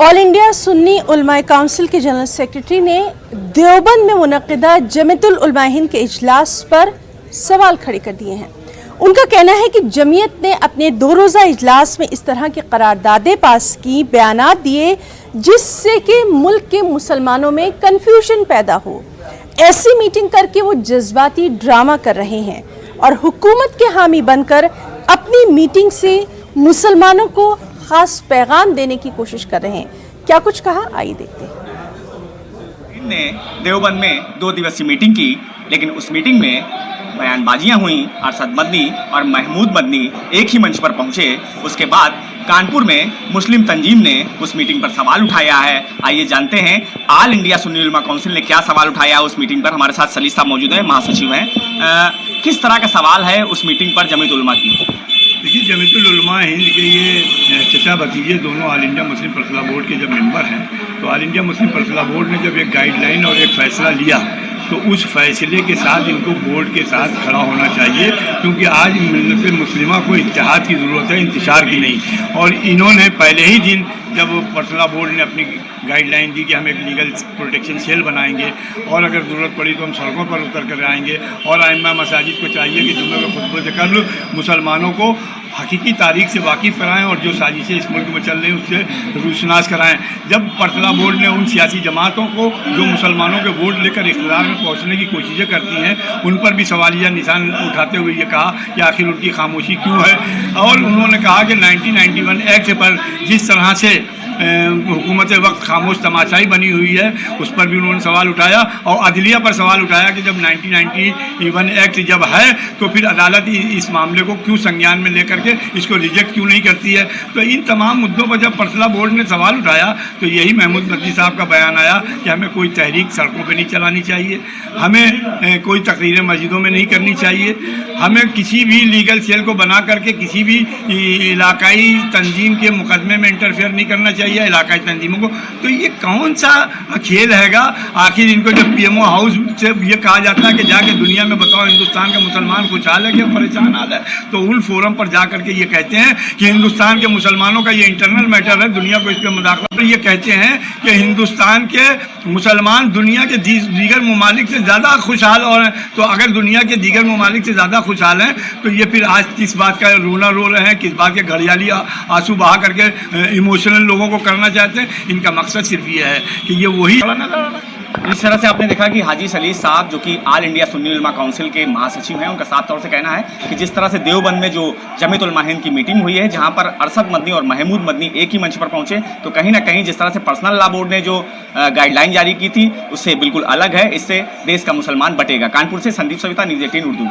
All India Sunni उलमाए council के general secretary ने देवबंद में मुनक्किदा जमीयतुल उलमा हिंद के इजलास पर सवाल खड़े कर दिए हैं। उनका कहना है कि जमीयत ने अपने 2 रोज़ा इजलास में इस तरह की करारदादें पास की, बयानात दिए जिससे कि मुल्क के मुसलमानों में कन्फ्यूजन पैदा हो। ऐसी मीटिंग करके वो जज्बाती ड्रामा कर रहे हैं और हुकूमत के हामी बनकर अपनी मीटिंग से मुसलमानों को खास पैगाम देने की कोशिश कर रहे हैं। क्या कुछ कहा, आइए देखते हैं। ने देवबंद में 2 दिवसीय मीटिंग की, लेकिन उस मीटिंग में बयानबाजियां हुई। अरशद मदनी और महमूद मदनी एक ही मंच पर पहुंचे। उसके बाद कानपुर में मुस्लिम तंजीम ने उस मीटिंग पर सवाल उठाया है। आइए जानते हैं ऑल इंडिया सुन्नी उलमा काउंसिल ने क्या सवाल उठाया उस मीटिंग पर। हमारे साथ सलीस साहब मौजूद हैं, महासचिव हैं। किस तरह का सवाल है उस मीटिंग पर जमीयत उलमा की? देखिए, जमीयतुल उलमा हिंद के ये चचा भतीजे दोनों ऑल इंडिया मुस्लिम फैसला बोर्ड के जब मेंबर हैं, तो ऑल इंडिया मुस्लिम फैसला बोर्ड ने जब एक गाइडलाइन और एक फ़ैसला लिया तो उस फैसले के साथ इनको बोर्ड के साथ खड़ा होना चाहिए, क्योंकि आज मिल्लत मुस्लिमा को इत्तेहाद की ज़रूरत है, इंतशार की नहीं। और इन्होंने पहले ही दिन जब फैसला बोर्ड ने अपनी गाइडलाइन दी कि हम एक लीगल प्रोटेक्शन सेल बनाएंगे और अगर ज़रूरत पड़ी तो हम सड़कों पर उतर कर आएंगे, और आइम्मा मसाजिद को चाहिए कि जुम्मे के खुतबे से कबल मुसलमानों को हकीकी तारीख से वाकिफ़ कराएं और जो साजिशें इस मुल्क में चल रही हैं उससे रूशनास कराएं। जब फैसला बोर्ड ने उन सियासी जमातों को जो मुसलमानों के वोट लेकर इख्तियार में पहुंचने की कोशिशें करती हैं, उन पर भी सवालिया निशान उठाते हुए ये कहा कि आखिर उनकी खामोशी क्यों है। और उन्होंने कहा कि 1991 एक्ट पर जिस तरह से हुकूमत वक्त खामोश तमाशाई बनी हुई है, उस पर भी उन्होंने सवाल उठाया। और अदलिया पर सवाल उठाया कि जब 1991 एक्ट जब है तो फिर अदालत इस मामले को क्यों संज्ञान में लेकर के इसको रिजेक्ट क्यों नहीं करती है। तो इन तमाम मुद्दों पर जब फैसला बोर्ड ने सवाल उठाया तो यही महमूद मदनी साहब का बयान आया कि हमें कोई तहरीक सड़कों पर नहीं चलानी चाहिए, हमें कोई तकरीरें मस्जिदों में नहीं करनी चाहिए, हमें किसी भी लीगल सेल को बना करके किसी भी इलाकाई तंजीम के मुकदमे में इंटरफेयर नहीं करना चाहिए इलाकाई तंजीमों को। तो ये कौन सा खेल हैगा? आखिर इनको जब पीएमओ हाउस से ये कहा जाता है कि जाके दुनिया में बताओ हिंदुस्तान का मुसलमान खुशहाल है कि परेशान हाल है, तो उन फोरम पर जा करके ये कहते हैं कि हिंदुस्तान के मुसलमानों का ये इंटरनल मैटर है, दुनिया को इस पर मुदाखलत। तो ये कहते हैं कि हिंदुस्तान के मुसलमान दुनिया के दीगर ममालिक से ज़्यादा खुशहाल और हैं। तो अगर दुनिया के दीगर ममालिक से ज़्यादा खुशहाल हैं तो ये फिर आज किस बात का रोना रो रहे हैं, किस बात के घड़ियाली आंसू बहा करके इमोशनल लोगों को करना चाहते हैं। इनका मकसद सिर्फ ये है कि ये वही इस तरह से आपने देखा कि हाजी सलीस साहब जो कि ऑल इंडिया सुन्नी उलमा काउंसिल के महासचिव हैं, उनका साफ तौर से कहना है कि जिस तरह से देवबंद में जो जमीयत उलमा हिंद की मीटिंग हुई है, जहां पर अरशद मदनी और महमूद मदनी एक ही मंच पर पहुंचे, तो कहीं ना कहीं जिस तरह से पर्सनल लॉ बोर्ड ने जो गाइडलाइन जारी की थी उससे बिल्कुल अलग है। इससे देश का मुसलमान बटेगा। कानपुर से संदीप सविता, न्यूज़ 18 उर्दू।